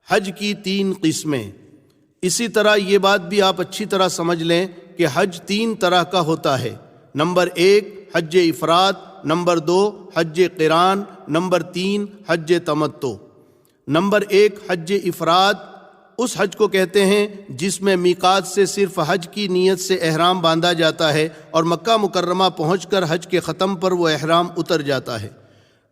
حج کی 3 قسمیں۔ اسی طرح یہ بات بھی آپ اچھی طرح سمجھ لیں کہ حج 3 طرح کا ہوتا ہے۔ نمبر 1 حج افراد، نمبر 2 حج قران، نمبر 3 حج تمتع۔ نمبر 1 حج افراد اس حج کو کہتے ہیں جس میں میقات سے صرف حج کی نیت سے احرام باندھا جاتا ہے اور مکہ مکرمہ پہنچ کر حج کے ختم پر وہ احرام اتر جاتا ہے۔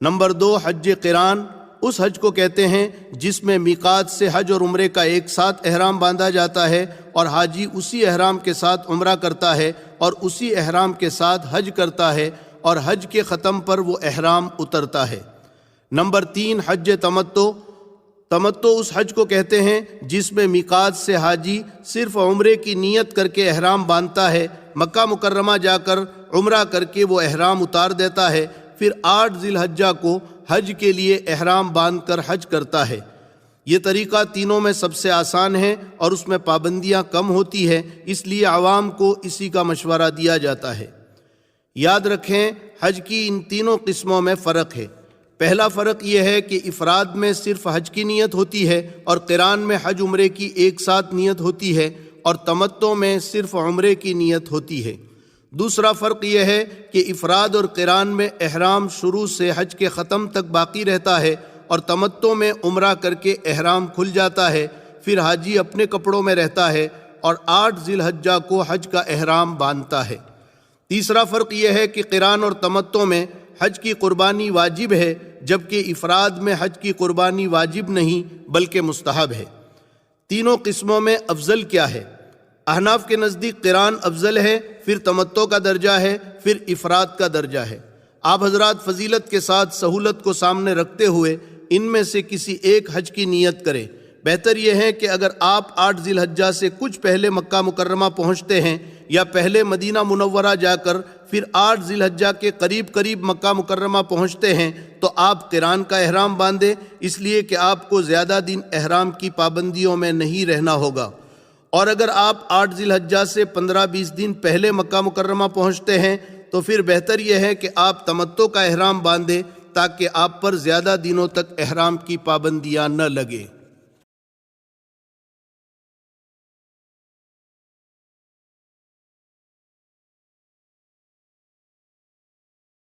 نمبر 2 حج قران اس حج کو کہتے ہیں جس میں میقات سے حج اور عمرے کا ایک ساتھ احرام باندھا جاتا ہے اور حاجی اسی احرام کے ساتھ عمرہ کرتا ہے اور اسی احرام کے ساتھ حج کرتا ہے اور حج کے ختم پر وہ احرام اترتا ہے۔ نمبر 3 حج تمتع اس حج کو کہتے ہیں جس میں میقات سے حاجی صرف عمرے کی نیت کر کے احرام باندھتا ہے، مکہ مکرمہ جا کر عمرہ کر کے وہ احرام اتار دیتا ہے، پھر 8 ذی الحجہ کو حج کے لیے احرام باندھ کر حج کرتا ہے۔ یہ طریقہ تینوں میں سب سے آسان ہے اور اس میں پابندیاں کم ہوتی ہے، اس لیے عوام کو اسی کا مشورہ دیا جاتا ہے۔ یاد رکھیں حج کی ان تینوں قسموں میں فرق ہے۔ پہلا فرق یہ ہے کہ افراد میں صرف حج کی نیت ہوتی ہے اور قران میں حج عمرے کی ایک ساتھ نیت ہوتی ہے اور تمتع میں صرف عمرے کی نیت ہوتی ہے۔ دوسرا فرق یہ ہے کہ افراد اور قران میں احرام شروع سے حج کے ختم تک باقی رہتا ہے اور تمتع میں عمرہ کر کے احرام کھل جاتا ہے، پھر حاجی اپنے کپڑوں میں رہتا ہے اور 8 ذی الحجہ کو حج کا احرام باندھتا ہے۔ تیسرا فرق یہ ہے کہ قران اور تمتع میں حج کی قربانی واجب ہے جبکہ افراد میں حج کی قربانی واجب نہیں بلکہ مستحب ہے۔ تینوں قسموں میں افضل کیا ہے؟ احناف کے نزدیک قران افضل ہے، پھر تمتع کا درجہ ہے، پھر افراد کا درجہ ہے۔ آپ حضرات فضیلت کے ساتھ سہولت کو سامنے رکھتے ہوئے ان میں سے کسی ایک حج کی نیت کریں۔ بہتر یہ ہے کہ اگر آپ 8 ذی الحجہ سے کچھ پہلے مکہ مکرمہ پہنچتے ہیں یا پہلے مدینہ منورہ جا کر پھر 8 ذی الحجہ کے قریب مکہ مکرمہ پہنچتے ہیں تو آپ قران کا احرام باندھیں، اس لیے کہ آپ کو زیادہ دن احرام کی پابندیوں میں نہیں رہنا ہوگا۔ اور اگر آپ 8 ذی الحجہ سے 15-20 دن پہلے مکہ مکرمہ پہنچتے ہیں تو پھر بہتر یہ ہے کہ آپ تمتع کا احرام باندھیں تاکہ آپ پر زیادہ دنوں تک احرام کی پابندیاں نہ لگیں۔